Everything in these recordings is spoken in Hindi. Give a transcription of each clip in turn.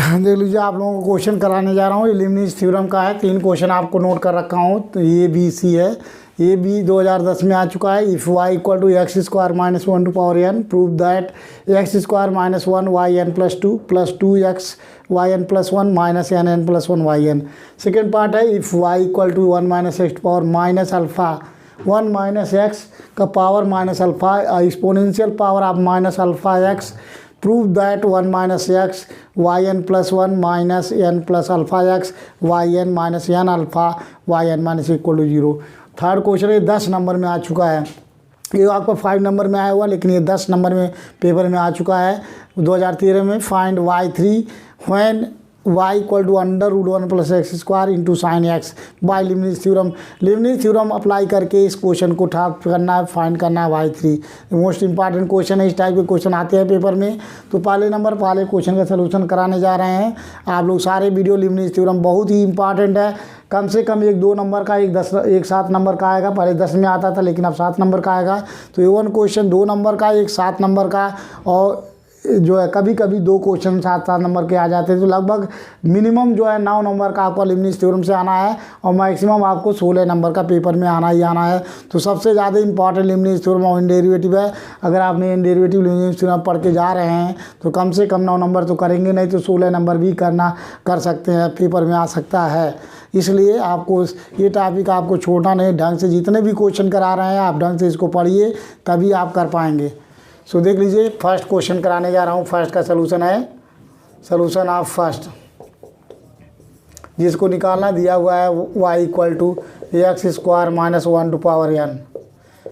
देख लीजिए, आप लोगों को क्वेश्चन कराने जा रहा हूँ। ये लीबनिज़ थ्योरम का है। 3 क्वेश्चन आपको नोट कर रखा हूँ। तो ये बी सी है। ये बी 2010 में आ चुका है। If y equal to x square minus 1 to power n, prove that x square minus 1 y n plus two x y n plus 1 minus n n plus 1 y n. Second part है, if y equal to 1 minus x power minus alpha 1 minus x का power minus alpha exponential power of minus alpha x, prove that 1 minus x y n plus 1 minus n plus alpha x y n minus n alpha y n minus equal to 0। Third question ये 10 नंबर में आ चुका है। ये आपको 5 नंबर में आया हुआ, लेकिन ये 10 नंबर में पेपर में आ चुका है 2013 में। Find y3 when y equal to under root 1 plus x square into sine x by Leibniz theorem. Leibniz theorem apply करके इस क्वेश्चन को ठाप करना है, फाइंड करना है y3। मोस्ट इंपॉर्टेंट क्वेश्चन है। इस टाइप के क्वेश्चन आते हैं पेपर में। तो पहले क्वेश्चन का सलूशन कराने जा रहे हैं आप लोग सारे वीडियो। लीबनिज़ थ्योरम बहुत ही इंपॉर्टेंट है। कम से कम एक 2 नंबर का, एक 7 नंबर का आएगा। पहले 10 में आता था, लेकिन अब 7 नंबर का आएगा। तो ये 1 क्वेश्चन 2 नंबर का, एक 7 नंबर का, और जो है कभी कभी 2 क्वेश्चन 7-7 नंबर के आ जाते हैं। तो लगभग मिनिमम जो है 9 नंबर का आपको लीबनिज़ थ्योरम से आना है, और मैक्सिमम आपको 16 नंबर का पेपर में आना ही आना है। तो सबसे ज़्यादा इंपॉर्टेंट लीबनिज़ थ्योरम और इन डेरिवेटिव है। अगर आपने इन डेरिवेटिव लीबनिज़ थ्योरम पढ़ के जा रहे हैं तो कम से कम 9 नंबर तो करेंगे, नहीं तो 16 नंबर भी कर सकते हैं, पेपर में आ सकता है। इसलिए आपको ये टॉपिक आपको छोड़ना नहीं। ढंग से जितने भी क्वेश्चन करा रहे हैं आप ढंग से इसको पढ़िए, तभी आप कर पाएंगे। सो देख लीजिए, फर्स्ट क्वेश्चन कराने जा रहा हूँ। फर्स्ट का सलूशन है, सलूशन ऑफ फर्स्ट, जिसको निकालना दिया हुआ है y equal to x square minus 1 to power n.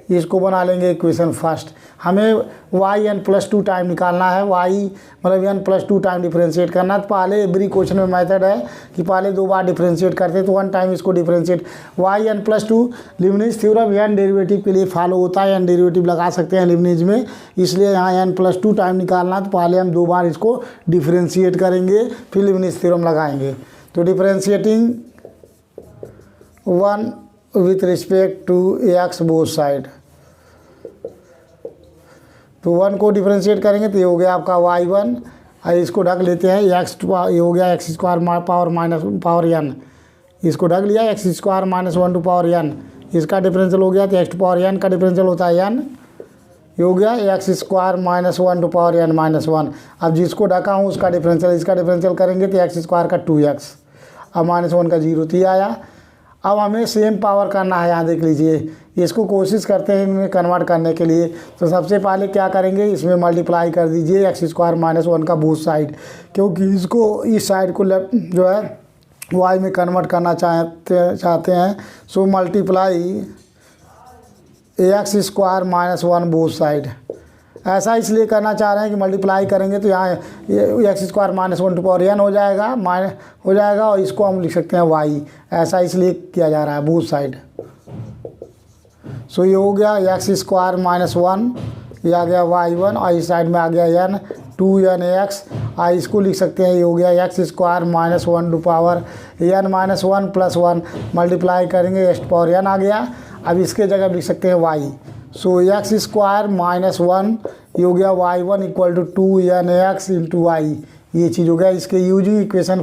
इसको बना लेंगे इक्वेशन फर्स्ट। हमें वाई एन प्लस 2 टाइम निकालना है। वाई मतलब एन प्लस 2 टाइम डिफ्रेंशिएट करना। तो पहले एवरी क्वेश्चन में मेथड है कि पहले 2 बार डिफ्रेंशिएट करते, तो 1 टाइम इसको differentiate. Y n plus 2 Leibniz theorem n derivative के लिए फॉलो होता है। एन डेरिवेटिव लगा सकते हैं लीबनिज़ में, इसलिए यहाँ एन प्लस 2 टाइम निकालना। तो पहले हम 2 बार इसको डिफ्रेंशिएट करेंगे, फिर लीबनिज़ थ्योरम लगाएंगे। तो differentiating 1 with respect to x both side. तो 1 को डिफ्रेंशिएट करेंगे तो ये हो गया आपका y1, और इसको ढक लेते हैं एक्स, ये हो गया x square power minus power n. इसको ढक लिया x square minus 1 to power n. इसका डिफरेंशियल हो गया तो एक्स टू पावर एन का डिफरेंशियल होता है एन। ये हो गया x square minus 1 to power n minus 1। अब जिसको ढका हूँ उसका डिफरेंशियल, इसका डिफरेंशियल करेंगे तो एक्स स्क्वायर का 2x, अब माइनस 1 का 0 तो ये आया। अब हमें सेम पावर करना है। यहाँ देख लीजिए, इसको कोशिश करते हैं इनमें कन्वर्ट करने के लिए। तो सबसे पहले क्या करेंगे, इसमें मल्टीप्लाई कर दीजिए एक्स स्क्वायर माइनस 1 का बोथ साइड, क्योंकि इसको इस साइड को जो है वाई में कन्वर्ट करना चाहते हैं। So multiply x square minus 1 both side. ऐसा इसलिए करना चाह रहे हैं कि मल्टीप्लाई करेंगे तो यहाँ x square minus 1 to power n हो जाएगा, और इसको हम लिख सकते हैं वाई। ऐसा इसलिए किया जा रहा है बोथ साइड। सो ये हो गया एक्स स्क्वायर माइनस 1, ये आ गया y1, और इस साइड में आ गया n 2nx। इसको लिख सकते हैं, ये हो गया x square minus 1 to power n minus 1 plus 1, multiply करेंगे एक्स टू पावर n आ गया। अब इसके जगह लिख सकते हैं y। So x square minus 1, ये हो गया y1 equal to 2nx into Y. ये चीज़ हो गया। इसके यूजिंग इक्वेशन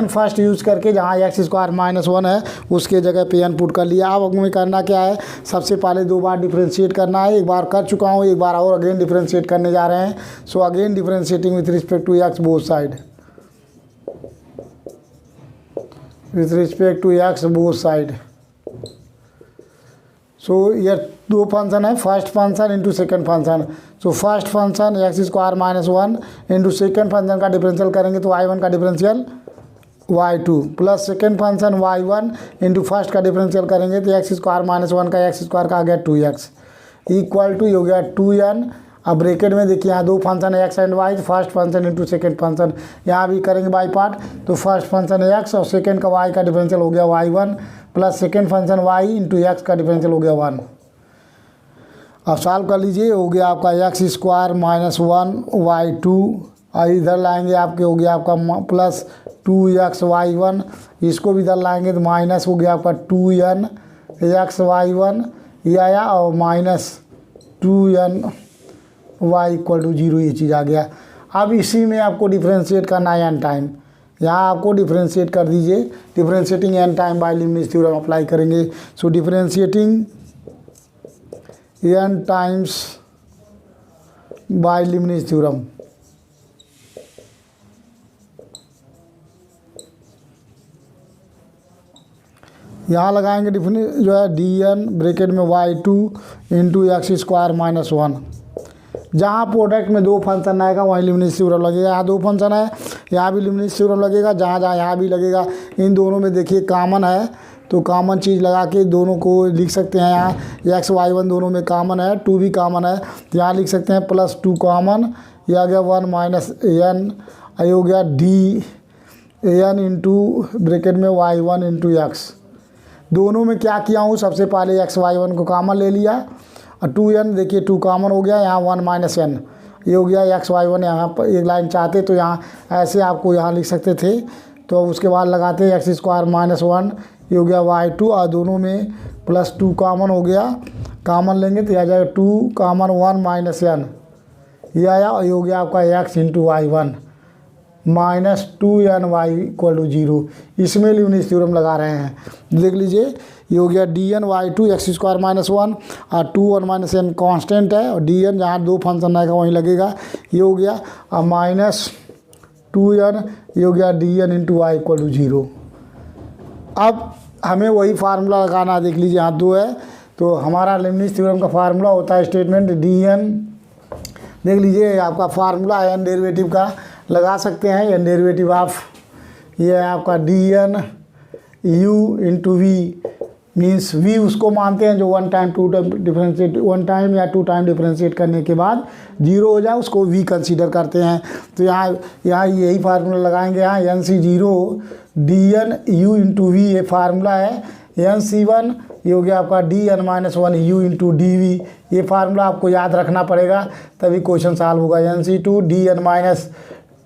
फर्स्ट यूज़ करके जहाँ एक्स स्क्वायर माइनस 1 है उसके जगह पे एन पुट कर लिया। अब हमें करना क्या है, सबसे पहले 2 बार डिफ्रेंशिएट करना है। एक बार कर चुका हूँ, एक बार और अगेन डिफ्रेंशिएट करने जा रहे हैं। So again differentiating with respect to x both side, with respect to x both side. So ये 2 फंक्शन है, first function into second function. So first function x square minus 1 into second function का डिफरेंशियल करेंगे तो y1 का differential y2 plus second function y1 into first का डिफरेंशियल करेंगे तो एक्स स्क्वायर माइनस 1 का एक्स स्क्वायर का आ गया 2x इक्वल टू, ये हो गया 2n। अब ब्रैकेट में देखिए यहाँ 2 फंक्शन है x and y, first function into second function. यहाँ भी करेंगे बाई पार्ट। तो फर्स्ट फंक्शन है एक्स और सेकेंड का वाई का डिफरेंशियल हो गया y1 plus second function y into x का डिफरेंशियल हो गया 1। अब सॉल्व कर लीजिए, हो गया आपका एक्स स्क्वायर माइनस 1 y2, और इधर लाएंगे आपके हो गया आपका प्लस 2x y1। इसको भी इधर लाएंगे तो माइनस हो गया आपका 2n x y1 ये आया, और minus 2n y equal to 0 ये चीज़ आ गया। अब इसी में आपको डिफ्रेंशिएट करना है एन टाइम, यहाँ आपको डिफ्रेंशिएट कर दीजिए, differentiating n time by Leibniz theorem apply करेंगे। So differentiating n times by Leibniz theorem, यहाँ लगाएंगे जो है डी एन ब्रैकेट में y2 into x square minus 1। जहाँ प्रोडक्ट में दो फंक्शन आएगा वहीं लीबनिज़ थ्योरम लगेगा। यहाँ दो फंक्शन है, यहाँ भी लीबनिज़ थ्योरम लगेगा, जहाँ जहाँ यहाँ भी लगेगा। इन दोनों में देखिए कॉमन है, तो कॉमन चीज़ लगा के दोनों को लिख सकते हैं। यहाँ एक्स वाई वन दोनों में कॉमन है, 2 भी कॉमन है, तो यहाँ लिख सकते हैं +2 कॉमन, यह आ गया 1 माइनस एन, ये हो गया डी एन इंटू ब्रैकेट में y1 इंटू एक्स। दोनों में क्या किया हूँ, सबसे पहले एक्स वाई वन को कॉमन ले लिया और 2n देखिए 2 कॉमन हो गया, यहाँ 1 माइनस एन, ये हो गया एक्स वाई वन। यहाँ पर एक लाइन चाहते तो यहाँ ऐसे आपको यहाँ लिख सकते थे, तो उसके बाद लगाते हैं एक्स स्क्वायर माइनस 1, ये हो गया y2 और दोनों में +2 कॉमन हो गया। कॉमन लेंगे तो यह आ जाएगा 2 कॉमन 1 माइनस एन, ये आया और ये हो गया आपका x into y one minus 2ny equal to 0। इसमें लीबनिज़ थ्योरम लगा रहे हैं, देख लीजिए ये हो गया dn/2 एक्स स्क्वायर माइनस 1 और 2 1 माइनस एन कॉन्स्टेंट है, और dn जहाँ दो फंक्शन आएगा वहीं लगेगा, ये हो गया और माइनस 2n, ये हो गया dn into y equal to 0। अब हमें वही फार्मूला लगाना, देख लीजिए यहाँ 2 है, तो हमारा लीबनिज़ थ्योरम का फार्मूला होता है स्टेटमेंट dn, देख लीजिए आपका फार्मूला है एन डेरिवेटिव का, लगा सकते हैं एन डेरिवेटिव ऑफ, ये है आपका dn u into v, means v उसको मानते हैं जो 1 टाइम 2 टाइम डिफ्रेंशिएट, 1 टाइम या 2 टाइम डिफ्रेंशिएट करने के बाद 0 हो जाए उसको v कंसीडर करते हैं। तो यहाँ यही फार्मूला लगाएंगे, यहाँ NC0 dn u into v ये फार्मूला है, NC1 ये हो गया आपका dn-1 u into d v, ये फार्मूला आपको याद रखना पड़ेगा तभी क्वेश्चन सॉल्व होगा। NC2 dn-2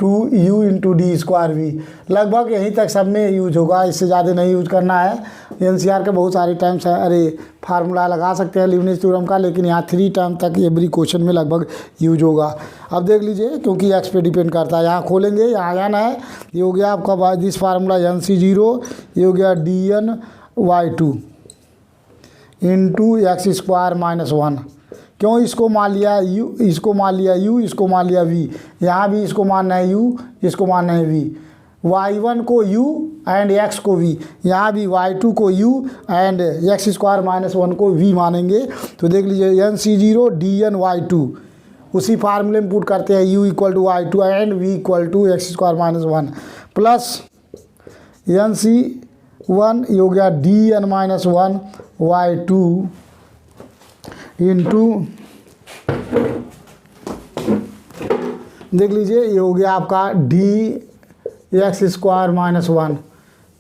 u into d square v, लगभग यहीं तक सब में यूज होगा, इससे ज़्यादा नहीं यूज करना है। NCR के बहुत सारे टाइम्स है, अरे फार्मूला लगा सकते हैं लीबनिज़ थ्योरम का, लेकिन यहाँ 3 टाइम तक एवरी क्वेश्चन में लगभग यूज होगा। अब देख लीजिए क्योंकि एक्स पे डिपेंड करता है, यहाँ खोलेंगे, यहाँ आना है, ये हो गया आपका दिस फार्मूला NC0, ये हो गया dn/2 into x square minus 1। क्यों इसको मान लिया u, इसको मान लिया u, इसको मान लिया v, यहाँ भी इसको मानना है u, इसको मानना है v, y1 को u एंड x को v, यहाँ भी y2 को u and x square minus 1 को v मानेंगे। तो देख लीजिए NC0 dn/2 उसी फार्मूले में पुट करते हैं, u equal to y2 and v equal to x square minus 1 plus NC1 ये हो गया dn-1 y2 इंटू, देख लीजिए ये हो गया आपका D x square minus 1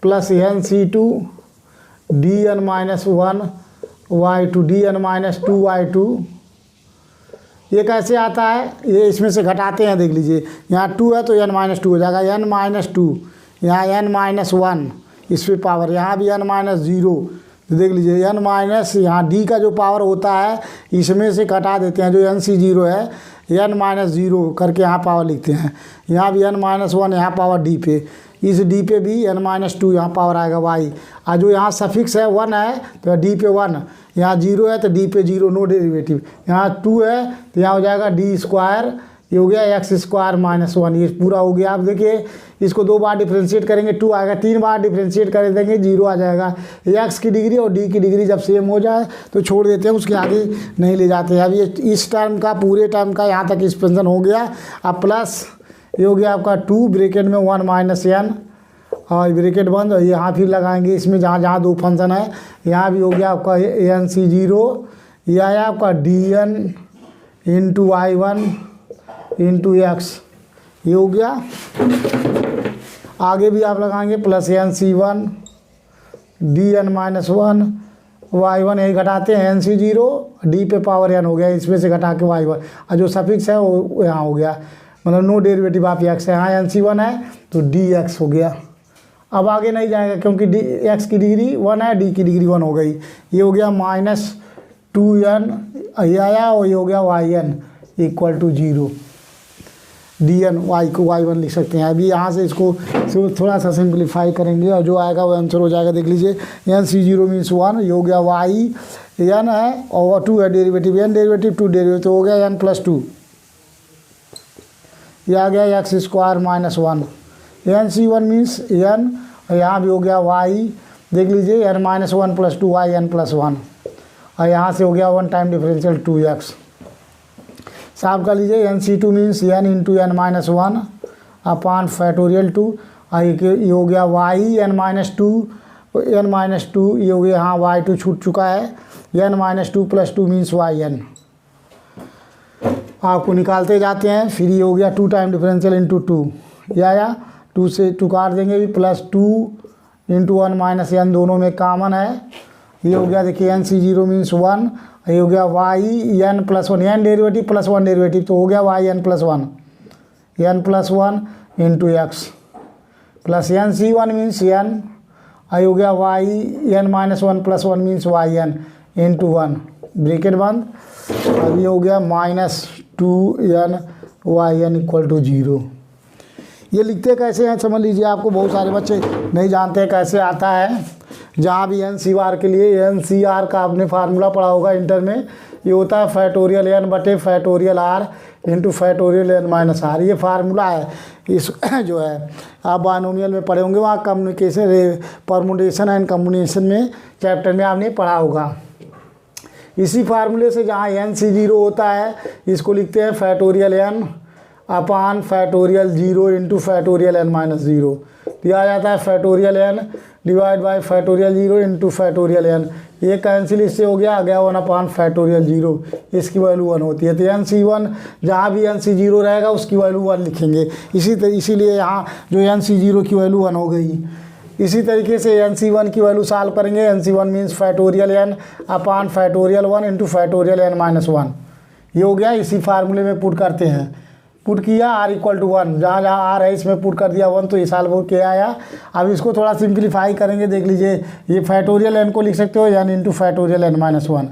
plus NC2 dn-1 y2 dn-2 y2। ये कैसे आता है, ये इसमें से घटाते हैं, देख लीजिए यहाँ 2 है तो n-2 हो जाएगा, n-2 यहाँ n-1 इस पर पावर, यहाँ भी n-0, तो देख लीजिए n माइनस यहाँ d का जो पावर होता है इसमें से घटा देते हैं, जो NC0 है n-0 करके यहाँ पावर लिखते हैं, यहाँ भी n-1 यहाँ पावर d पे, इस d पे भी n-2 यहाँ पावर आएगा y, और जो यहाँ सफिक्स है 1 है तो d पे 1, यहाँ 0 है तो d पे 0, नो डेरिवेटिव, यहाँ 2 है तो यहाँ हो जाएगा d स्क्वायर, ये हो गया एक्स स्क्वायर माइनस 1, ये पूरा हो गया। आप देखिए इसको 2 बार डिफ्रेंशिएट करेंगे 2 आएगा, 3 बार डिफ्रेंशिएट कर देंगे 0 आ जाएगा। एक्स की डिग्री और डी की डिग्री जब सेम हो जाए तो छोड़ देते हैं, उसके आगे नहीं ले जाते हैं। अब ये इस टर्म का पूरे टर्म का यहाँ तक एक्सपेंशन हो गया। अब प्लस ये हो गया आपका 2 ब्रैकेट में 1 माइनस एन और ब्रैकेट बंद, यहाँ फिर लगाएंगे इसमें जहाँ जहाँ 2 फंक्शन है, यहाँ भी हो गया आपका NC0, यह आया आपका dn into y1 into x, ये हो गया। आगे भी आप लगाएंगे प्लस NC1 dn-1 y1, यही घटाते हैं NC0 d पे पावर n हो गया, इसमें से घटा के y1, और जो सफिक्स है वो यहाँ हो गया, मतलब नो डेरिवेटिव ऑफ x है, यहाँ NC1 है तो dx हो गया। अब आगे नहीं जाएगा क्योंकि x की डिग्री 1 है, d की डिग्री 1 हो गई, ये हो गया माइनस 2n, ये आया और ये हो गया yn equal to 0। D n y को y1 लिख सकते हैं। अभी यहाँ से इसको थोड़ा सा सिंप्लीफाई करेंगे और जो आएगा वो आंसर हो जाएगा। देख लीजिए एन सी जीरो मीन्स 1, ये हो गया वाई एन है और 2 है डेरिवेटिव, एन डेरिवेटिव 2 डेरिवेटिव, तो हो गया एन प्लस 2, ये आ गया एक्स स्क्वायर माइनस 1। एन सी वन मीन्स एन, यहाँ भी हो गया वाई, देख लीजिए n minus 1 plus 2 y n plus 1, और यहाँ से हो गया 1 टाइम डिफरेंशियल 2x। साफ कर लीजिए एन सी two means n into n minus 1 upon factorial 2, और ये हो गया वाई एन माइनस 2, ये हो गया, यहाँ y2 छूट चुका है, n minus 2 plus 2 means y n. आपको निकालते जाते हैं, फिर ये हो गया 2 टाइम डिफरेंशियल इंटू 2, या 2 से 2 काट देंगे भी, प्लस 2 इंटू 1 माइनस एन, दोनों में कॉमन है, ये हो गया देखिए एन सी जीरो मीन्स 1, ये हो गया y n plus 1, n derivative plus 1 derivative, तो हो गया y n plus 1, n plus 1 into x, plus n सी वन मीन्स एन, आई हो गया y n minus 1 plus 1 means y n into 1, bracket बंद। अब ये हो गया minus 2n y n equal to 0। ये लिखते कैसे हैं समझ लीजिए, आपको बहुत सारे बच्चे नहीं जानते कैसे आता है। जहाँ भी एन सी आर के लिए एन सी आर का आपने फार्मूला पढ़ा होगा इंटर में, ये होता है फैक्टोरियल एन बटे factorial r into factorial n minus r, ये फार्मूला है। इस जो है आप बायनोमियल में पढ़े होंगे, वहाँ कम्युनिकेशन परमुटेशन एंड कम्बिनेशन में चैप्टर में आपने पढ़ा होगा। इसी फार्मूले से जहाँ एन सी जीरो होता है इसको लिखते हैं factorial n upon factorial 0 into factorial n minus 0, दिया जाता है factorial n divide by factorial 0 into factorial n, ये कैंसिल इससे हो गया, आ गया 1 अपान फैक्टोरियल 0, इसकी वैल्यू 1 होती है। तो एन सी वन जहाँ भी एन सी जीरो रहेगा उसकी वैल्यू 1 लिखेंगे, इसीलिए यहाँ जो एन सी जीरो की वैल्यू 1 हो गई। इसी तरीके से एन सी वन की वैल्यू सॉल्व करेंगे, एन सी one means factorial n upon factorial 1 into factorial n minus 1, ये हो गया। इसी फार्मूले में पुट करते हैं, पुट किया आर इक्वल टू 1, जहाँ जहाँ आर है इसमें पुट कर दिया 1, तो ये सॉल्व हो के आया। अब इसको थोड़ा सिंप्लीफाई करेंगे, देख लीजिए ये फैक्टोरियल एन को लिख सकते हो n into factorial n minus 1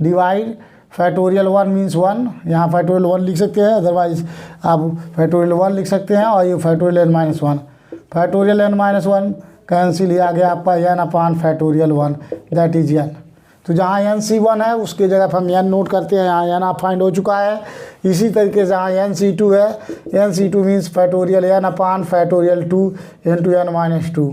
divide factorial 1 means 1, यहाँ फैक्टोरियल 1 लिख सकते हैं, अदरवाइज आप फैक्टोरियल 1 लिख सकते हैं, और ये factorial n minus 1, factorial n minus 1 cancel, आ गया आपका n upon factorial 1 that is n. तो जहाँ एन सी वन है उसके जगह पर हम एन नोट करते हैं, यहाँ एन आप फाइंड हो चुका है। इसी तरीके से जहाँ एन सी टू है, एन सी two means factorial n upon factorial 2 into n minus 2,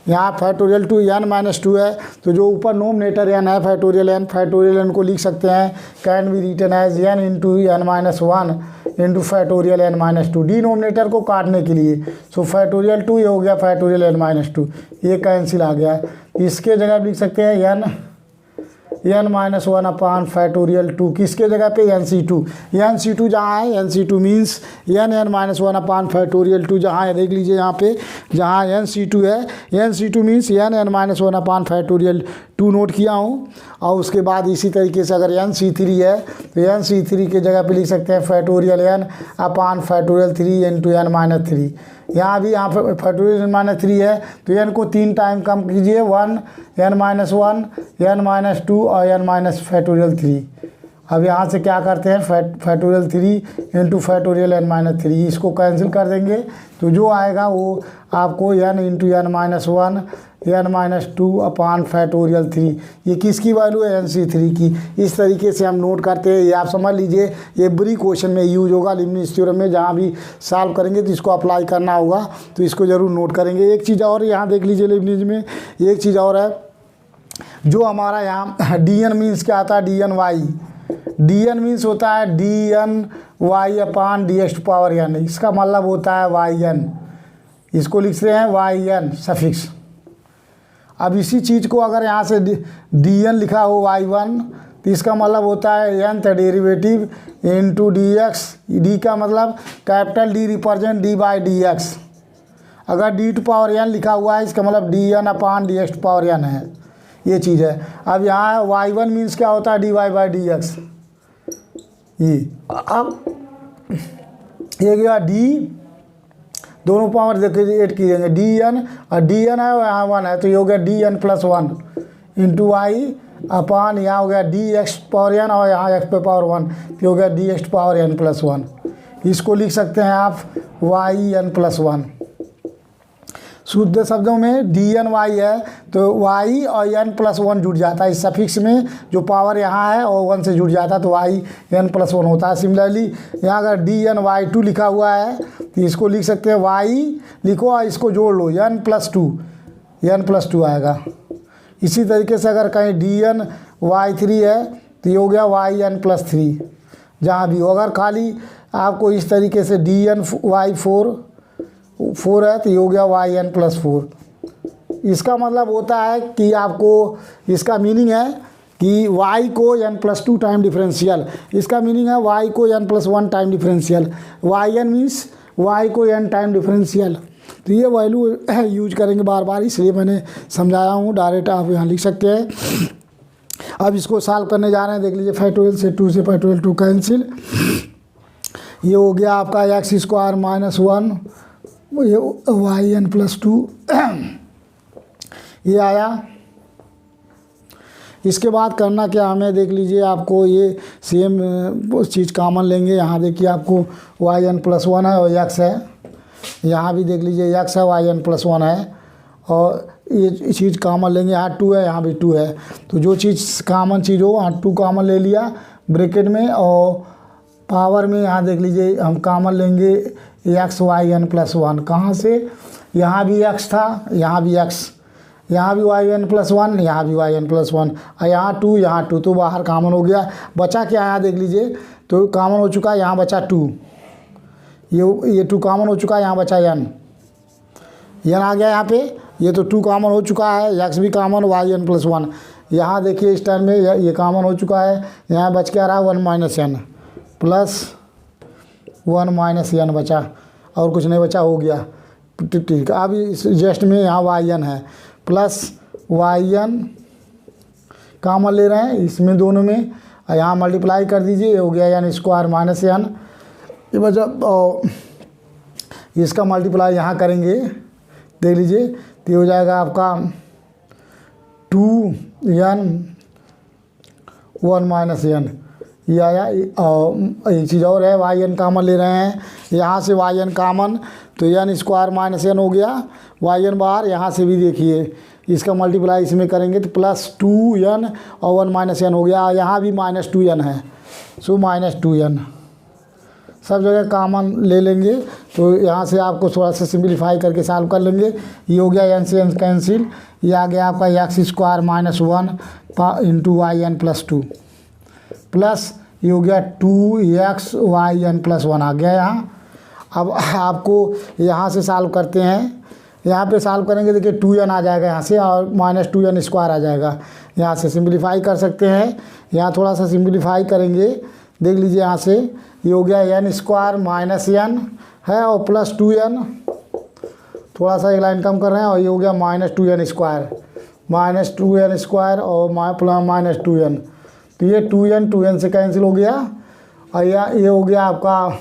यहाँ फैक्टोरियल 2 एन माइनस 2 है, तो जो ऊपर नोमिनेटर एन है फैक्टोरियल एन को लिख सकते हैं can be written as n into n minus 1 into factorial n minus 2, denominator को काटने के लिए। सो फैक्टोरियल 2 ये हो गया फैक्टोरियल एन माइनस 2, ये कैंसिल आ गया। इसके जगह लिख सकते हैं एन माइनस 1 अपान फैक्टोरियल 2, किसके जगह पे एन सी टू जहाँ है, एन सी two means n minus 1 upon factorial 2 जहाँ है, देख लीजिए यहाँ पे जहाँ एन सी टू है, एन सी two means n minus 1 upon factorial 2 note किया हूँ। और उसके बाद इसी तरीके से अगर एन सी थ्री है तो एन सी थ्री के जगह पे लिख सकते हैं factorial n upon factorial 3 into n minus 3, यहाँ भी यहाँ फैक्टोरियल एन माइनस 3 है तो एन को 3 टाइम कम कीजिए, 1 एन माइनस 1 एन माइनस 2 और एन माइनस फैक्टोरियल 3। अब यहाँ से क्या करते हैं factorial 3 into factorial n minus 3, इसको कैंसिल कर देंगे, तो जो आएगा वो आपको n into n minus 1 n minus 2 upon factorial 3, ये किसकी वैल्यू है, एन सी थ्री की। इस तरीके से हम नोट करते हैं, ये आप समझ लीजिए ये बड़ी क्वेश्चन में यूज होगा लीबनिज़ थ्योरम में, जहाँ भी सॉल्व करेंगे तो इसको अप्लाई करना होगा, तो इसको ज़रूर नोट करेंगे। एक चीज़ और यहाँ देख लीजिए लीबनिज़ में एक चीज़ और है, जो हमारा यहाँ डी एन मीन्स क्या आता है, d n y, d n means होता है d n y upon d x power n, इसका मतलब होता है वाई एन, इसको लिखते हैं वाई एन सफिक्स। अब इसी चीज़ को अगर यहाँ से डी एन लिखा हो y1 तो इसका मतलब होता है n derivative into d x, d का मतलब capital D represent d by d x. अगर डी टू पावर एन लिखा हुआ है इसका मतलब d n upon d x power n है, ये चीज़ है। अब यहाँ y1 मीन्स क्या होता है, d y by d x, ये अब ये गया डी, दोनों पावर देखिए ऐड कीजिएंगे, डी एन और डी एन है यहाँ 1 है, तो ये हो गया d n plus 1 into y upon यहाँ हो गया डी एक्स पावर एन और यहाँ एक्स पे पावर 1, तो हो गया d x power n plus 1, इसको लिख सकते हैं आप वाई एन प्लस वन। शुद्ध शब्दों में डी एन वाई है तो वाई और एन प्लस वन जुड़ जाता है, इस सफिक्स में जो पावर यहाँ है और वन से जुड़ जाता है तो वाई एन प्लस वन होता है। सिमिलरली यहाँ अगर डी एन वाई टू लिखा हुआ है तो इसको लिख सकते हैं वाई लिखो और इसको जोड़ लो एन प्लस टू आएगा। इसी तरीके से अगर कहीं डी एन वाई थ्री है तो ये हो गया वाई एन प्लस थ्री, जहाँ भी हो। अगर खाली आपको इस तरीके से डी एन वाई फोर है तो ये हो गया वाई एन प्लस फोर। इसका मतलब होता है कि आपको इसका मीनिंग है कि y को n plus two time differential, इसका मीनिंग है y को n plus one time differential, y n means y को n टाइम डिफरेंशियल। तो ये वैल्यू यूज करेंगे बार बार, इसलिए मैंने समझाया हूँ। डायरेक्ट आप यहाँ लिख सकते हैं। अब इसको सॉल्व करने जा रहे हैं। देख लीजिए फैक्टोरियल से 2 से फैक्टोरियल 2 कैंसिल, ये हो गया आपका एक्स स्क्वायर माइनस वन, ये वाई एन प्लस टू ये आया। इसके बाद करना क्या हमें, देख लीजिए आपको ये सेम चीज़ कॉमन लेंगे। यहाँ देखिए आपको वाई एन प्लस वन है और एक्स है, यहाँ भी देख लीजिए एक्स है वाई एन प्लस वन है और ये चीज़ कॉमन लेंगे। यहाँ टू है यहाँ भी टू है, तो जो चीज़ कॉमन चीज़ हो वहाँ टू कॉमन ले लिया ब्रैकेट में, और पावर में यहाँ देख लीजिए हम कॉमन लेंगे x y n plus one. कहाँ से, यहाँ भी एक्स था यहाँ भी एक्स, यहाँ भी वाई एन प्लस वन यहाँ भी वाई एन प्लस वन, और यहाँ टू तो बाहर कॉमन हो गया। बचा क्या यहाँ देख लीजिए, तो कॉमन हो चुका है, यहाँ बचा टू, ये टू कॉमन हो चुका है, यहाँ बचा एन आ गया यहाँ पे। ये तो टू कॉमन हो चुका है, एक्स भी common y n plus one. यहाँ देखिए इस टर्म में ये कॉमन हो चुका है, यहाँ बच क्या रहा one minus n plus one minus n बचा, और कुछ नहीं बचा, हो गया ठीक। अब इस जस्ट में यहाँ वाई एन है प्लस वाई एन कॉमन ले रहे हैं इसमें दोनों में, और यहाँ मल्टीप्लाई कर दीजिए, ये हो गया एन स्क्वायर माइनस एन। ये मतलब इसका मल्टीप्लाई यहाँ करेंगे, देख लीजिए तो ये हो जाएगा आपका two n one minus n, ये आया। और एक चीज़ और है, वाई एन कॉमन ले रहे हैं, यहाँ से वाई एन कॉमन तो एन स्क्वायर माइनस एन हो गया, वाई एन बाहर, यहाँ से भी देखिए इसका मल्टीप्लाई इसमें करेंगे तो प्लस टू एन और वन माइनस एन हो गया, यहाँ भी माइनस टू एन है, सो माइनस टू एन सब जगह कॉमन ले लेंगे। तो यहाँ से आपको थोड़ा सा सिंप्लीफाई करके सॉल्व कर लेंगे। ये हो गया एन से एन कैंसिल, ये आ गया आपका x square minus one into y n plus two, plus ये हो गया two x y n plus one आ गया यहाँ। अब आपको यहाँ से सॉल्व करते हैं, यहाँ पे सॉल्व करेंगे देखिए टू एन आ जाएगा यहाँ से, और माइनस टू एन स्क्वायर आ जाएगा। यहाँ से सिंप्लीफाई कर सकते हैं, यहाँ थोड़ा सा सिंप्लीफाई करेंगे, देख लीजिए यहाँ से ये हो गया एन स्क्वायर माइनस एन है और प्लस टू एन, थोड़ा सा एक लाइन कम कर रहे हैं, और ये हो गया माइनस टू एन स्क्वायर और माइनस टू एन, तो ये टू एन से कैंसिल हो गया, और ये हो गया आपका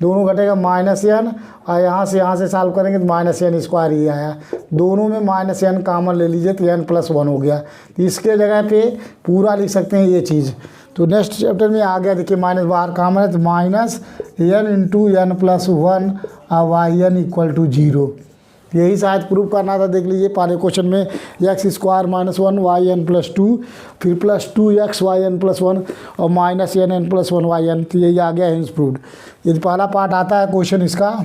दोनों घटेगा माइनस एन, और यहाँ से सॉल्व करेंगे तो माइनस एन स्क्वायर ही आया। दोनों में माइनस एन कॉमन ले लीजिए तो एन प्लस वन हो गया, तो इसके जगह पे पूरा लिख सकते हैं ये चीज़। तो नेक्स्ट चैप्टर में आ गया, देखिए माइनस बाहर कॉमन है तो minus n into n plus one और y n equal to zero, यही शायद प्रूव करना था। देख लीजिए पहले क्वेश्चन में x square minus one y n plus two, फिर plus two x y n plus one और minus n plus one y n, तो यही आ गया हिंस प्रूव्ड। यदि पहला पार्ट आता है क्वेश्चन इसका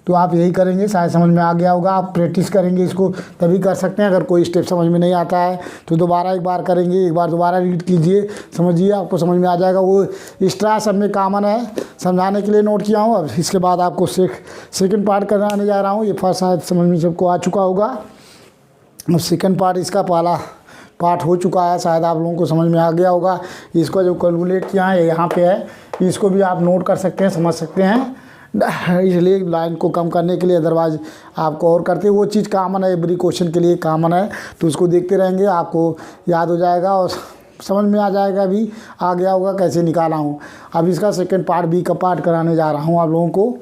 तो आप यही करेंगे, शायद समझ में आ गया होगा। आप प्रैक्टिस करेंगे इसको तभी कर सकते हैं। अगर कोई स्टेप समझ में नहीं आता है तो दोबारा एक बार करेंगे, एक बार दोबारा रीड कीजिए, समझिए, आपको समझ में आ जाएगा। वो एक्स्ट्रा सब में कॉमन है, समझाने के लिए नोट किया हूँ। अब इसके बाद आपको सेकंड पार्ट कराने जा रहा हूँ। ये फर्स्ट शायद समझ में सबको आ चुका होगा, अब सेकंड पार्ट इसका पहला पार्ट हो चुका है, शायद आप लोगों को समझ में आ गया होगा। इसको जो कैलकुलेट किया है यहाँ पे है, इसको भी आप नोट कर सकते हैं, समझ सकते हैं, इसलिए लाइन को कम करने के लिए। अदरवाइज आपको और करते वो चीज़ कॉमन है, एवरी क्वेश्चन के लिए कॉमन है, तो उसको देखते रहेंगे, आपको याद हो जाएगा और समझ में आ जाएगा, भी आ गया होगा कैसे निकाला हूँ। अब इसका सेकंड पार्ट बी का पार्ट कराने जा रहा हूँ आप लोगों को।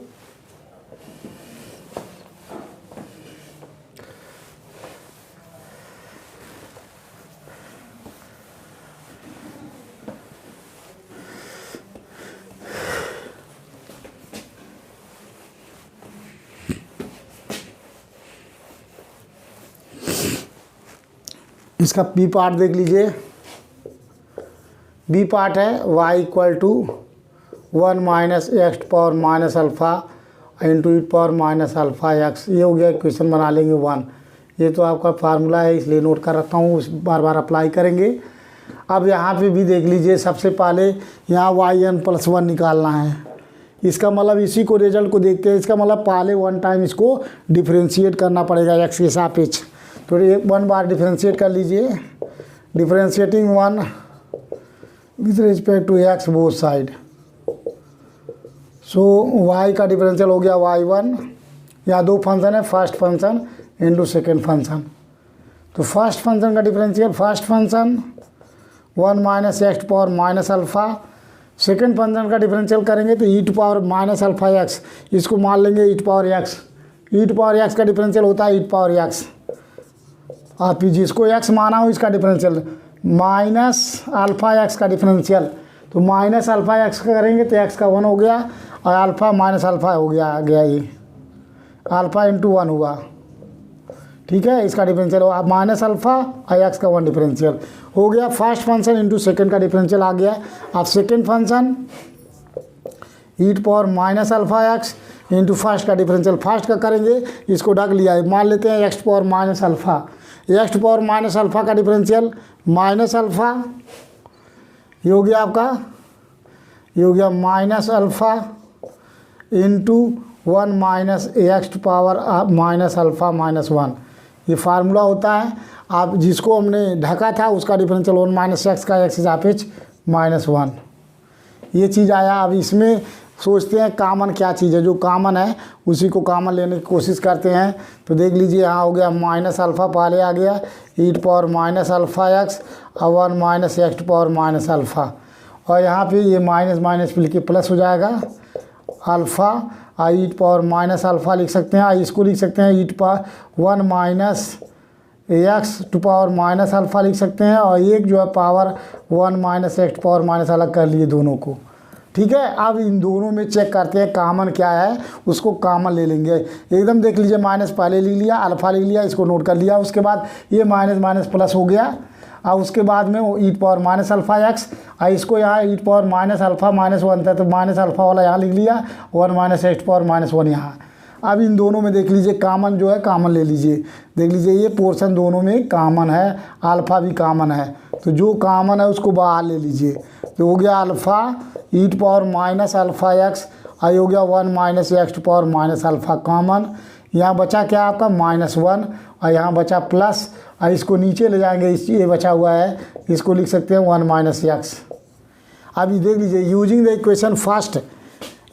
इसका बी पार्ट देख लीजिए। बी पार्ट है y equal to 1 minus x power minus alpha into e power minus alpha x. ये हो गया, इक्वेशन बना लेंगे 1। ये तो आपका फार्मूला है इसलिए नोट कर रखा हूँ, बार बार अप्लाई करेंगे। अब यहाँ पे भी देख लीजिए, सबसे पहले यहाँ yn+1 निकालना है। इसका मतलब इसी को रिजल्ट को देखते हैं, इसका मतलब पहले 1 टाइम इसको डिफ्रेंशिएट करना पड़ेगा x के सापेक्ष। तो 1 बार डिफ्रेंशिएट कर लीजिए। Differentiating 1 with respect to x both side. सो y का डिफरेंशियल हो गया y1। यहाँ 2 फंक्शन है, first function into second function. तो फर्स्ट फंक्शन का differential, first function 1 minus x power minus alpha. Second function का डिफरेंशियल करेंगे तो e to power minus alpha x, इसको मान लेंगे e to power x. E to power x का डिफरेंशियल होता है ई टू पावर एक्स। आप जिसको एक्स माना हो इसका डिफरेंशियल, माइनस अल्फ़ा एक्स का डिफरेंशियल। तो माइनस अल्फ़ा एक्स का करेंगे तो एक्स का 1 हो गया और अल्फ़ा माइनस अल्फ़ा हो गया, आ गया ये अल्फ़ा इंटू 1 हुआ। ठीक है, इसका डिफरेंशियल हो आप माइनस अल्फ़ा और एक्स का 1 डिफरेंशियल हो गया। फर्स्ट फंक्शन इंटू सेकेंड का डिफरेंशियल आ गया। अब second function e to power minus alpha x into first का डिफरेंशियल, फर्स्ट का करेंगे इसको ढक लिया है, मान लेते हैं x to power minus alpha. X to power minus alpha का डिफरेंशियल माइनस अल्फ़ा, ये हो गया आपका, ये हो गया minus alpha into 1 minus x to power minus alpha minus 1। ये फार्मूला होता है। आप जिसको हमने ढका था उसका डिफरेंशियल 1 माइनस एक्स का एक्स सापेक्ष माइनस 1, ये चीज़ आया। अब इसमें सोचते हैं कामन क्या चीज़ है, जो कामन है उसी को कामन लेने की कोशिश करते हैं। तो देख लीजिए यहाँ हो गया माइनस अल्फ़ा पहले आ गया, e to power minus alpha x और 1 minus x to power minus alpha, और यहाँ पे ये माइनस माइनस मिल के प्लस हो जाएगा अल्फ़ा और e to power minus alpha लिख सकते हैं। इसको लिख सकते हैं e to power 1 minus x to power minus alpha लिख सकते हैं, और एक जो है power 1 minus x to power minus अलग कर लिए दोनों को। ठीक है, अब इन दोनों में चेक करते हैं कामन क्या है, उसको कामन ले लेंगे। एकदम देख लीजिए, माइनस पहले लिख लिया, अल्फ़ा लिख लिया, इसको नोट कर लिया। उसके बाद ये माइनस माइनस प्लस हो गया, और उसके बाद में वो ई पावर माइनस अल्फ़ा एक्स, और इसको यहाँ ई पावर माइनस अल्फ़ा माइनस 1 था तो माइनस अल्फ़ा वाला यहाँ लिख लिया, 1 माइनस एक्स पावर माइनस 1 यहाँ। अब इन दोनों में देख लीजिए कामन जो है कामन ले लीजिए। देख लीजिए ये पोर्शन दोनों में कामन है, अल्फ़ा भी कामन है, तो जो कामन है उसको बाहर ले लीजिए। तो हो गया alpha e to power minus alpha x, और हो गया 1 minus x to power minus alpha common. यहाँ बचा क्या आपका -1, और यहाँ बचा प्लस, और इसको नीचे ले जाएंगे, ये बचा हुआ है, इसको लिख सकते हैं 1 माइनस एक्स। अभी देख लीजिए, using the equation first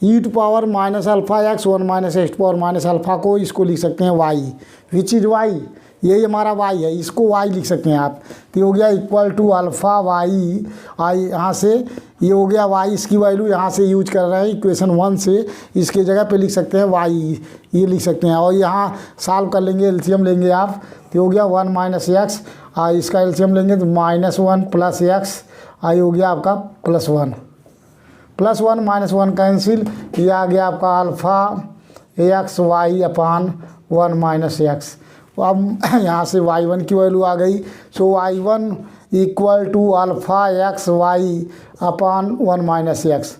e to power minus alpha x 1 minus x to power minus alpha को इसको लिख सकते हैं वाई, विच इज़ वाई, यही हमारा वाई है, इसको वाई लिख सकते हैं आप। तो ये हो गया इक्वल टू अल्फ़ा वाई, आई यहाँ से ये हो गया वाई, इसकी वैल्यू यहाँ से यूज कर रहे हैं इक्वेशन 1 से, इसके जगह पे लिख सकते हैं वाई, ये लिख सकते हैं। और यहाँ सॉल्व कर लेंगे, एलसीएम लेंगे आप, तो हो गया 1 माइनस एक्स, और इसका एलसीएम लेंगे तो -1 प्लस एक्स, आई हो गया आपका +1, +1 -1 कैंसिल, ये आ गया आपका alpha x y upon 1 minus x. अब यहाँ से y1 की वैल्यू आ गई, so y1 equal to alpha x y upon 1 minus x.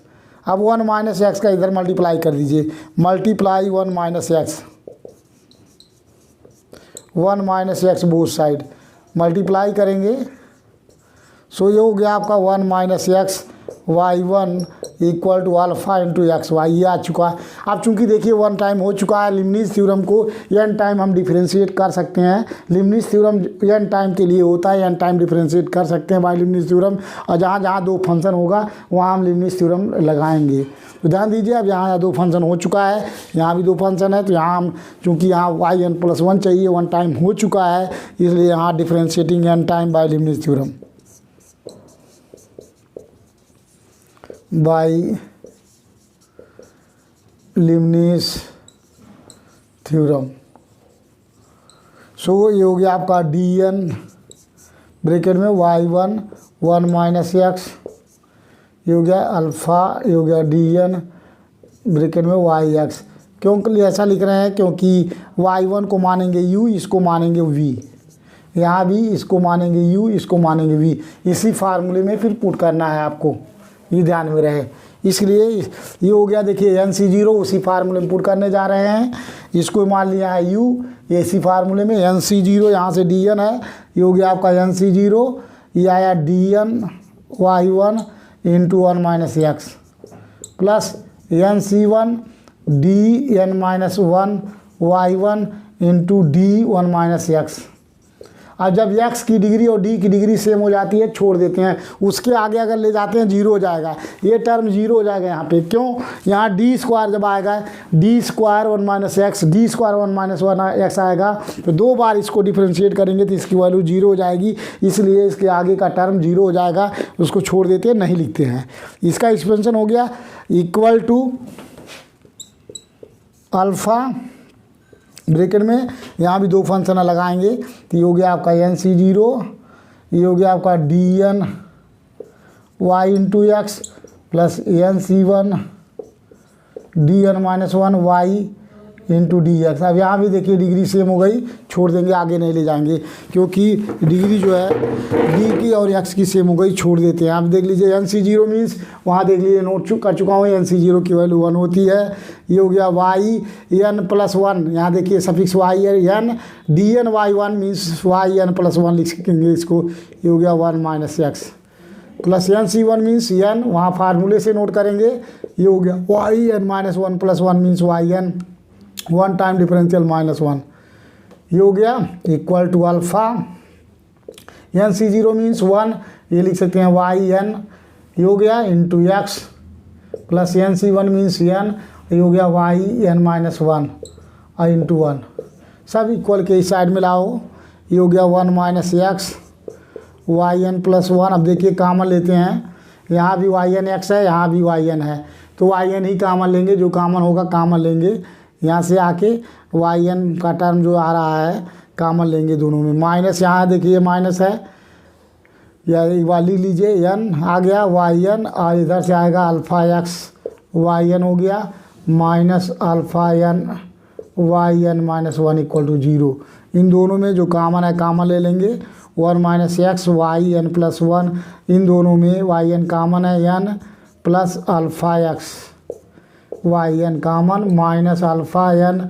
अब 1 माइनस एक्स का इधर मल्टीप्लाई कर दीजिए, multiply 1 minus x, 1 minus x both side multiply करेंगे। सो ये हो गया आपका 1 minus x y1 equal to alpha into x y, ये आ चुका है। अब चूंकि देखिए 1 टाइम हो चुका है, लिबनिज़ थ्योरम को n टाइम हम डिफरेंशिएट कर सकते हैं। लिबनिज़ थ्योरम n टाइम के लिए होता है, n टाइम डिफरेंशिएट कर सकते हैं बाय लिबनिज़ थ्योरम, और जहाँ जहाँ 2 फंक्शन होगा वहाँ हम लिबनिज़ थ्योरम लगाएंगे। तो ध्यान दीजिए, अब यहाँ 2 फंक्शन हो चुका है, यहाँ भी 2 फंक्शन है, तो यहाँ हम चूँकि यहाँ yn+1 चाहिए, 1 टाइम हो चुका है, इसलिए यहाँ differentiating n time by Leibniz theorem, by Leibniz theorem. So ये हो गया आपका dn ब्रैकेट में y1 1 माइनस एक्स, ये हो गया अल्फ़ा, ये हो गया dn ब्रैकेट में yx। क्यों ऐसा लिख रहे हैं, क्योंकि y1 को मानेंगे u, इसको मानेंगे v, यहाँ भी इसको मानेंगे u, इसको मानेंगे v। इसी फार्मूले में फिर पुट करना है आपको, ये ध्यान में रहे। इसलिए ये हो गया, देखिए NC0 उसी फार्मूले में पुट करने जा रहे हैं। इसको मान लिया है u, ये इसी फार्मूले में NC0, यहाँ से dn है, ये हो गया आपका NC0, ये आया dn y1 into 1 minus x plus NC1 dn minus 1 y1 into d1 minus x. अब जब x की डिग्री और d की डिग्री सेम हो जाती है छोड़ देते हैं, उसके आगे अगर ले जाते हैं 0 हो जाएगा, ये टर्म 0 हो जाएगा यहाँ पे। क्यों? यहाँ डी स्क्वायर जब आएगा, D square 1 minus x, D square 1 minus 1 x आएगा, तो 2 बार इसको डिफ्रेंशिएट करेंगे तो इसकी वैल्यू 0 हो जाएगी, इसलिए इसके आगे का टर्म 0 हो जाएगा, उसको छोड़ देते हैं, नहीं लिखते हैं। इसका एक्सपेंशन हो गया इक्वल टू अल्फ़ा ब्रैकेट में, यहाँ भी 2 फंक्शन लगाएंगे, तो ये हो गया आपका NC0, ये हो गया आपका dn y into x plus NC1 dn minus 1 y into d x. अब यहाँ भी देखिए डिग्री सेम हो गई, छोड़ देंगे, आगे नहीं ले जाएंगे, क्योंकि डिग्री जो है d की और x की सेम हो गई, छोड़ देते हैं। आप देख लीजिए NC0 मीन्स, वहाँ देख लीजिए नोट कर चुका हूँ, NC0 की वैल्यू 1 होती है। ये हो गया y n प्लस 1, यहाँ देखिए suffix y n, dn y1 means y n plus 1 लिख सकेंगे इसको, ये हो गया 1 minus x plus NC1 means n, वहाँ फार्मूले से नोट करेंगे, ये हो गया y n minus 1 plus 1 means y n 1 time differential minus 1, ये हो गया equal to alpha NC0 means 1, ये लिख सकते हैं y n, ये हो गया into x plus NC1 means n, ये हो गया y n माइनस 1 इंटू 1, सब इक्वल के इस साइड में लाओ, ये हो गया 1 minus x y n plus 1। अब देखिए कामन लेते हैं, यहाँ भी y n x है, यहाँ भी y n है, तो y n ही कामन लेंगे, जो कामन होगा कामन लेंगे, यहाँ से आके y n का टर्म जो आ रहा है कामन लेंगे दोनों में। माइनस यहाँ देखिए माइनस है, या एक बार लिख लीजिए n आ गया y n, और इधर से आएगा अल्फ़ा x y n हो गया minus alpha n y n minus 1 equal to 0। इन दोनों में जो कामन है कामन ले लेंगे, 1 minus x y n plus 1, इन दोनों में y n कामन है n plus alpha x y n common minus alpha n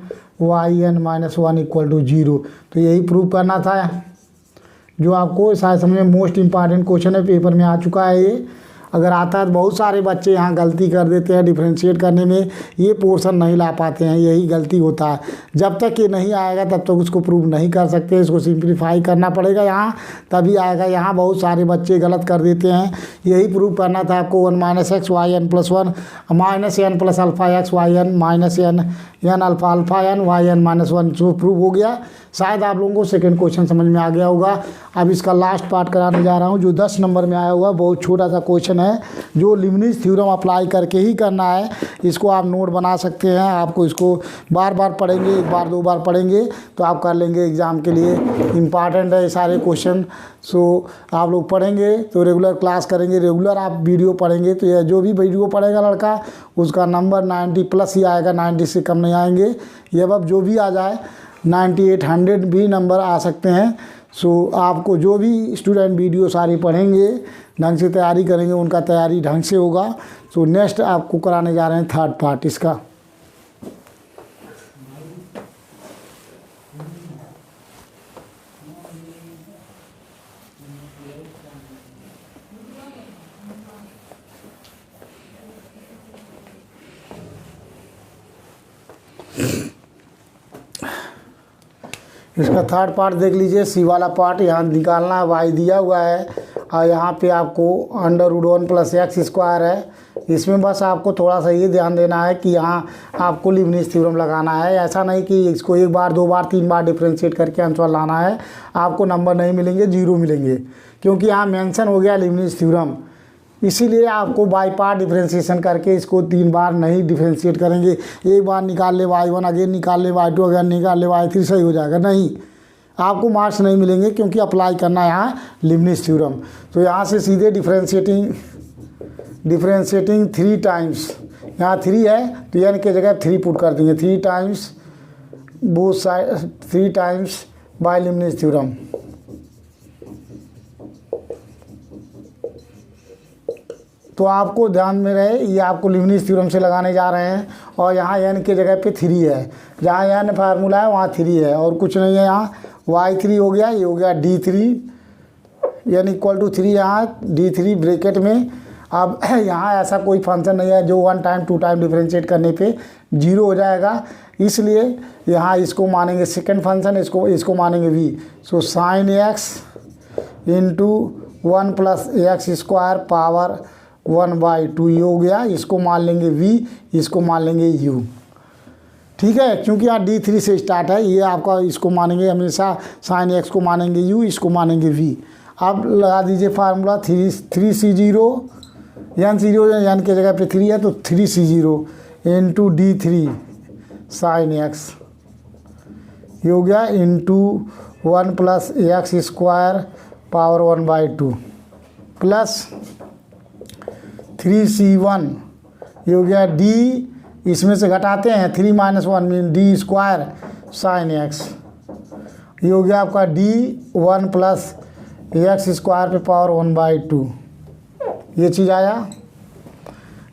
y n minus 1 equal to 0। तो यही प्रूव करना था, जो आपको शायद समझ में मोस्ट इम्पॉर्टेंट क्वेश्चन है, पेपर में आ चुका है ये। अगर आता है तो बहुत सारे बच्चे यहाँ गलती कर देते हैं डिफ्रेंशिएट करने में, ये पोर्शन नहीं ला पाते हैं, यही गलती होता है। जब तक ये नहीं आएगा तब तक उसको प्रूव नहीं कर सकते, इसको सिंप्लीफाई करना पड़ेगा यहाँ, तभी आएगा। यहाँ बहुत सारे बच्चे गलत कर देते हैं, यही प्रूव करना था आपको। 1 minus x y n plus 1 minus n plus alpha x y n minus n alpha alpha n y n minus 1 जो प्रूव हो गया। शायद आप लोगों को सेकंड क्वेश्चन समझ में आ गया होगा। अब इसका लास्ट पार्ट कराने जा रहा हूँ, जो 10 नंबर में आया हुआ, बहुत छोटा सा क्वेश्चन है, जो लीबनिज़ थ्योरम अप्लाई करके ही करना है। इसको आप नोट बना सकते हैं, आपको इसको बार बार पढ़ेंगे, एक बार 2 बार पढ़ेंगे तो आप कर लेंगे एग्ज़ाम के लिए। इम्पॉर्टेंट है ये सारे क्वेश्चन, सो आप लोग पढ़ेंगे तो रेगुलर क्लास करेंगे, रेगुलर आप वीडियो पढ़ेंगे तो यह जो भी वीडियो पढ़ेगा लड़का उसका नंबर 90 प्लस ही आएगा, 90 से कम नहीं आएंगे। ये अब जो भी आ जाए 98 100 भी नंबर आ सकते हैं। सो आपको जो भी स्टूडेंट वीडियो सारी पढ़ेंगे, ढंग से तैयारी करेंगे, उनका तैयारी ढंग से होगा। सो नेक्स्ट आपको कराने जा रहे हैं थर्ड पार्ट इसका। इसका थर्ड पार्ट देख लीजिए, सी वाला पार्ट यहाँ निकालना है, वाई दिया हुआ है और यहाँ पे आपको √1 प्लस एक्स स्क्वायर है। इसमें बस आपको थोड़ा सा ये ध्यान देना है कि यहाँ आपको लीबनिज़ थ्योरम लगाना है। ऐसा नहीं कि इसको 1 बार 2 बार 3 बार डिफ्रेंशिएट करके आंसर लाना है, आपको नंबर नहीं मिलेंगे, 0 मिलेंगे, क्योंकि यहाँ मेंशन हो गया लीबनिज़ थ्योरम। इसीलिए आपको बाई पार्ट डिफ्रेंशिएशन करके इसको 3 बार नहीं डिफ्रेंशिएट करेंगे। एक बार निकाल ले y1, अगेन निकाल ले y2, अगेन निकाल ले y3, सही हो जाएगा, नहीं, आपको मार्क्स नहीं मिलेंगे, क्योंकि अप्लाई करना है यहाँ लीबनिज़ थ्योरम। तो यहाँ से सीधे डिफ्रेंशिएटिंग 3 टाइम्स, यहाँ 3 है तो n के जगह 3 पुट कर देंगे, 3 times both side, 3 times by Leibniz theorem. तो आपको ध्यान में रहे ये आपको लीबनिज़ थ्योरम से लगाने जा रहे हैं। और यहाँ n के जगह पे 3 है, जहाँ n फार्मूला है वहाँ 3 है और कुछ नहीं है। यहाँ y3 हो गया, ये हो गया d3 n इक्वल टू 3, यहाँ d3 ब्रैकेट में। अब यहाँ ऐसा कोई फंक्शन नहीं है जो 1 टाइम 2 टाइम डिफरेंशिएट करने पे 0 हो जाएगा, इसलिए यहाँ इसको मानेंगे सेकंड फंक्शन, इसको मानेंगे v। So sine x into 1 plus x square power 1/2 ये हो गया। इसको मान लेंगे v, इसको मान लेंगे u। ठीक है, क्योंकि यहाँ d3 से स्टार्ट है, ये आपका इसको मानेंगे हमेशा साइन x को मानेंगे u, इसको मानेंगे v। अब लगा दीजिए फार्मूला 3c0 n के जगह पे 3 है तो 3c0 into d3 sign x ये हो गया into 1 plus x square power 1/2 plus 3c1 ये हो गया d, इसमें से घटाते हैं 3 - 1 mean d square sine x ये हो गया आपका d 1 प्लस एक्स स्क्वायर पे पावर 1/2 ये चीज़ आया।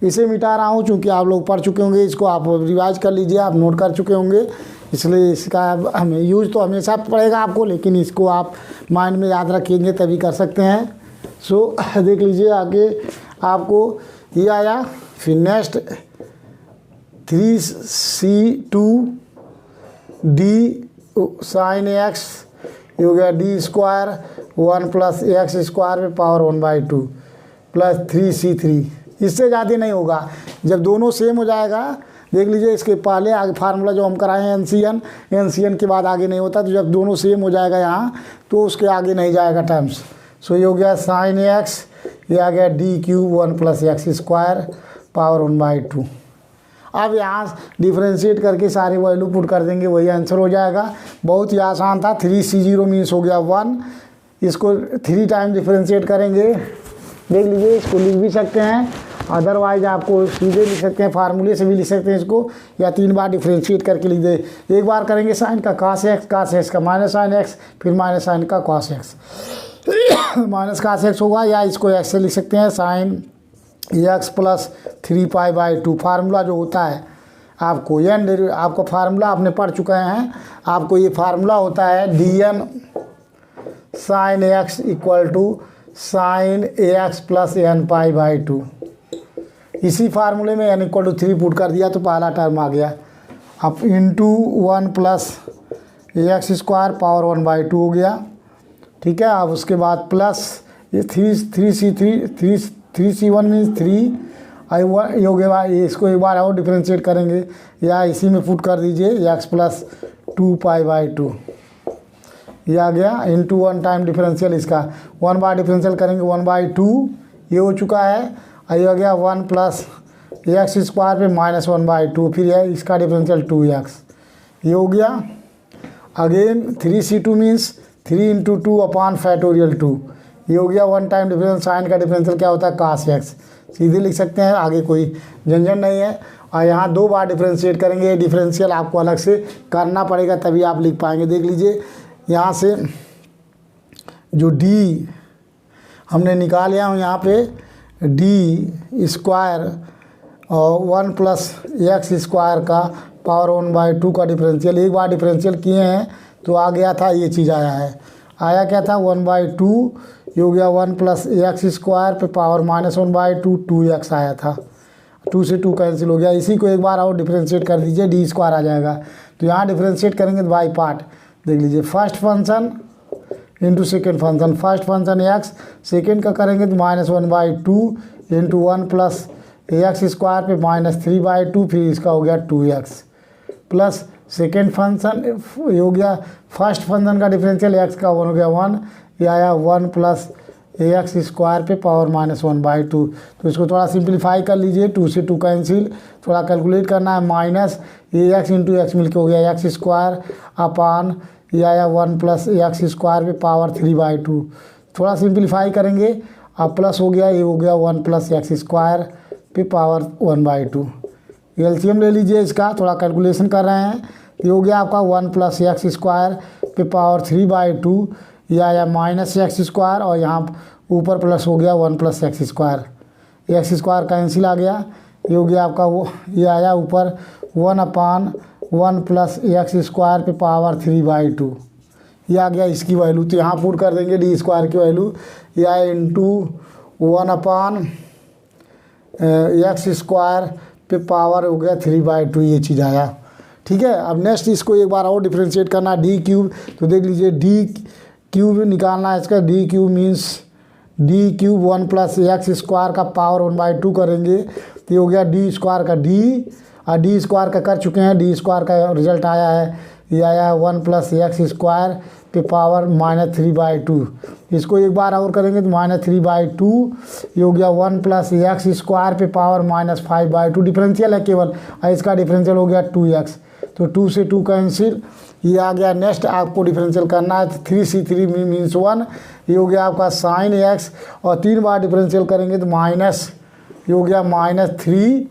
इसे मिटा रहा हूँ क्योंकि आप लोग पढ़ चुके होंगे, इसको आप रिवाइज कर लीजिए, आप नोट कर चुके होंगे, इसलिए इसका हमें यूज़ तो हमेशा पड़ेगा आपको, लेकिन इसको आप माइंड में याद रखेंगे तभी कर सकते हैं। सो देख लीजिए आगे आपको ये आया। फिर next 3c2 d sign x ये हो गया d square 1 plus x square पे पावर 1/2 प्लस 3c3। इससे ज़्यादा नहीं होगा, जब दोनों सेम हो जाएगा। देख लीजिए इसके पहले आगे फार्मूला जो हम कराए हैं एनसीएन के बाद आगे नहीं होता, तो जब दोनों सेम हो जाएगा यहाँ तो उसके आगे नहीं जाएगा टर्म्स। सो ये हो गया साइन x, ये आ गया d³ 1 plus x square power 1/2। अब यहाँ डिफ्रेंशिएट करके सारे वैल्यू पुट कर देंगे, वही आंसर हो जाएगा। बहुत ही आसान था। 3c0 मीन्स हो गया 1, इसको 3 टाइम डिफ्रेंशिएट करेंगे। देख लीजिए इसको लिख भी सकते हैं, अदरवाइज आपको सीधे लिख सकते हैं, फार्मूले से भी लिख सकते हैं इसको, या 3 बार डिफ्रेंशिएट करके लिख दे। एक बार करेंगे साइन का cos x का माइनस साइन x, फिर माइनस साइन का cos x minus cos x होगा, या इसको x से लिख सकते हैं साइन x प्लस 3π/2। फार्मूला जो होता है आपको आपको फार्मूला आपने पढ़ चुके हैं, आपको ये फार्मूला होता है dn sine x equal to sine ax plus nπ/2। इसी फार्मूले में n इक्वल टू 3 पुट कर दिया तो पहला टर्म आ गया। अब into 1 plus x square power 1/2 हो गया। ठीक है, अब उसके बाद प्लस ये 3c1 मीन्स 3 ये हो गया। इसको एक बार और डिफ्रेंशिएट करेंगे, या इसी में पुट कर दीजिए x प्लस 2π/2 ये आ गया इंटू 1 टाइम डिफरेंशियल, इसका 1 बार डिफरेंशियल करेंगे 1/2 ये हो चुका है। ये हो गया 1 प्लस एक्स स्क्वायर पे माइनस 1/2, फिर है इसका डिफरेंशियल 2x ये हो गया। अगेन 3c2 मीन्स 3 इंटू 2/2 ये हो गया। 1 टाइम डिफरेंस, साइन का डिफरेंशियल क्या होता है cos x, सीधे लिख सकते हैं, आगे कोई झंझट नहीं है। और यहाँ 2 बार डिफरेंशिएट करेंगे, डिफरेंशियल आपको अलग से करना पड़ेगा तभी आप लिख पाएंगे। देख लीजिए यहाँ से जो d हमने निकाल लिया हूँ, यहाँ पे d स्क्वायर और 1 प्लस एक्स स्क्वायर का पावर 1/2 का डिफरेंशियल एक बार डिफरेंशियल किए हैं तो आ गया था, ये चीज़ आया है। आया क्या था 1/2 ये हो गया 1 प्लस एक्स स्क्वायर पे पावर माइनस 1/2 2x आया था। 2 से 2 कैंसिल हो गया। इसी को एक बार और डिफरेंशिएट कर दीजिए, d स्क्वायर आ जाएगा। तो यहाँ डिफरेंशिएट करेंगे तो बाई पार्ट देख लीजिए, first function into second function, first function x, second का करेंगे तो minus 1/2 into 1 plus x square पे माइनस 3/2, फिर इसका हो गया 2x प्लस सेकेंड फंक्शन ये हो गया। फर्स्ट फंक्शन का डिफरेंशियल x का 1 हो गया 1, ये आया 1 प्लस एक्स स्क्वायर पे पावर माइनस 1/2। तो इसको थोड़ा सिंप्लीफाई कर लीजिए, 2 से 2 कैंसिल, थोड़ा कैलकुलेट करना है, माइनस ये x इंटू एक्स मिलकर हो गया एक्स स्क्वायर अपान ये आया 1 प्लस एक्स स्क्वायर पे पावर 3/2। थोड़ा सिंप्लीफाई करेंगे, अब प्लस हो गया, ये हो गया 1 प्लस एक्स स्क्वायर पे पावर 1/2। एलसीएम ले लीजिए इसका, थोड़ा कैलकुलेशन कर रहे हैं। ये हो गया आपका 1 प्लस एक्स स्क्वायर पे पावर 3/2, ये आया माइनस एक्स स्क्वायर और यहाँ ऊपर प्लस हो गया 1 plus x square. X square cancel आ गया, ये हो गया आपका वो, ये आया ऊपर 1/1 प्लस एक्स स्क्वायर पे पावर 3/2, ये आ गया इसकी वैल्यू। तो यहाँ पुट कर देंगे डी स्क्वायर की वैल्यू, ये आया इंटू 1/एक्स स्क्वायर पे पावर हो गया 3/2, ये चीज़ आया। ठीक है, अब नेक्स्ट इसको एक बार और डिफ्रेंशिएट करना है, डी क्यूब। तो देख लीजिए डी क्यूब निकालना है इसका, D cube means D cube 1 plus x square का पावर 1/2 करेंगे, तो ये हो गया डी स्क्वायर का डी, और डी स्क्वायर का कर चुके हैं, डी स्क्वायर का रिजल्ट आया है, ये आया 1 प्लस एक्स स्क्वायर पे पावर -3/2। इसको एक बार और करेंगे तो -3/2, ये हो गया 1 प्लस एक्स स्क्वायर पे पावर -5/2, डिफरेंशियल है केवल, और इसका डिफरेंशियल हो गया 2x, तो 2 से 2 कैंसिल, ये आ गया। नेक्स्ट आपको डिफरेंशियल करना है, 3c3 मीन्स 1, ये हो गया आपका साइन x, और 3 बार डिफरेंशियल करेंगे तो माइनस, ये हो गया -3,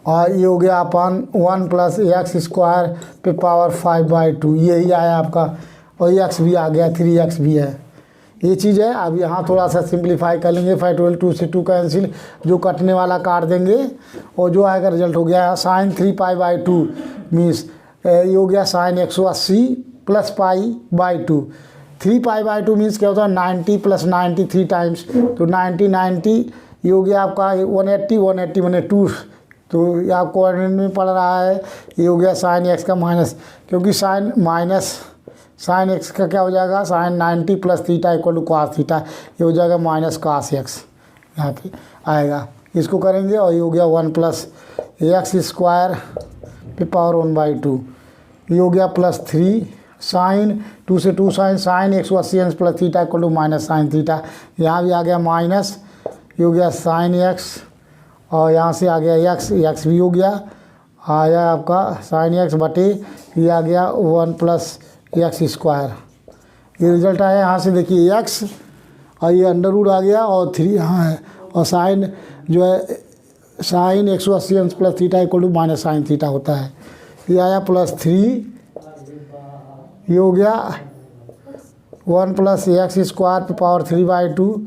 और ये हो गया अपन 1 प्लस एक्स स्क्वायर पे पावर 5/2, यही आया आपका, और एक्स भी आ गया, 3x भी है, ये चीज़ है। अब यहाँ थोड़ा सा सिंप्लीफाई कर लेंगे, 512 2 से 2 कैंसिल, जो कटने वाला काट देंगे, और जो आएगा रिजल्ट हो गया साइन 3π/2 मीन्स ये हो गया साइन 180 प्लस π/2, 3π/2 मीन्स क्या होता है 90 प्लस 93 टाइम्स, तो 90 ये हो गया आपका 180 मैंने 2, तो ये आपको कोऑर्डिनेट में पड़ रहा है, ये हो गया साइन एक्स का माइनस, क्योंकि साइन एक्स का क्या हो जाएगा, sine 90 plus theta equal to cos theta, ये हो जाएगा माइनस कॉस एक्स, यहाँ पे आएगा, इसको करेंगे, और ये हो गया 1 प्लस एक्स स्क्वायर पे पावर 1/2, ये हो गया +3 साइन 2 से 2 sine 180 plus theta equal to minus sine theta, यहाँ भी आ गया माइनस, ये हो गया साइन एक्स, और यहाँ से आ गया एक्स भी हो गया, आया आपका साइन एक्स बटे, ये आ गया 1 प्लस एक्स स्क्वायर, ये रिजल्ट आया। यहाँ से देखिए एक्स, और ये अंडर रूट आ गया, और 3 यहाँ है, और साइन जो है sine 180 plus theta equal to minus sine theta होता है, ये आया +3, ये हो गया 1 प्लस एक्स स्क्वायर पे पावर 3/2,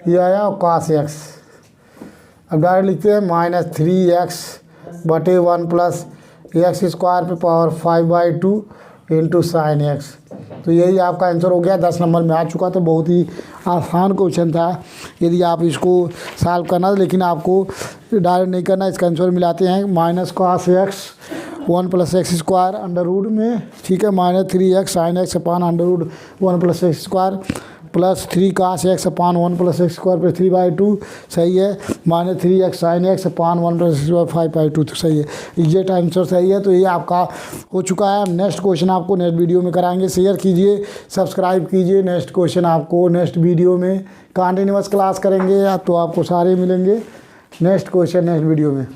ये आया, और कॉस एक्स। अब डायरेक्ट लिखते हैं -3x बटे 1 प्लस एक्स स्क्वायर पे पावर 5/2 इंटू साइन एक्स, तो यही आपका आंसर हो गया, 10 नंबर में आ चुका। तो बहुत ही आसान क्वेश्चन था, यदि आप इसको सॉल्व करना, लेकिन आपको डायरेक्ट नहीं करना, इसका आंसर मिलाते हैं -cos x 1 plus x square under root में, ठीक है, -3x sine x upon under root 1 plus x square plus 3 cos x upon 1 plus x square पे 3/2, सही है, -3x sine x upon 1 plus x square 5/2, तो सही है, एग्जैक्ट आंसर सही है। तो ये आपका हो चुका है। नेक्स्ट क्वेश्चन आपको नेक्स्ट वीडियो में कराएंगे, शेयर कीजिए, सब्सक्राइब कीजिए। नेक्स्ट क्वेश्चन आपको नेक्स्ट वीडियो में कंटिन्यूअस क्लास करेंगे, तो आपको सारे मिलेंगे नेक्स्ट क्वेश्चन नेक्स्ट वीडियो में।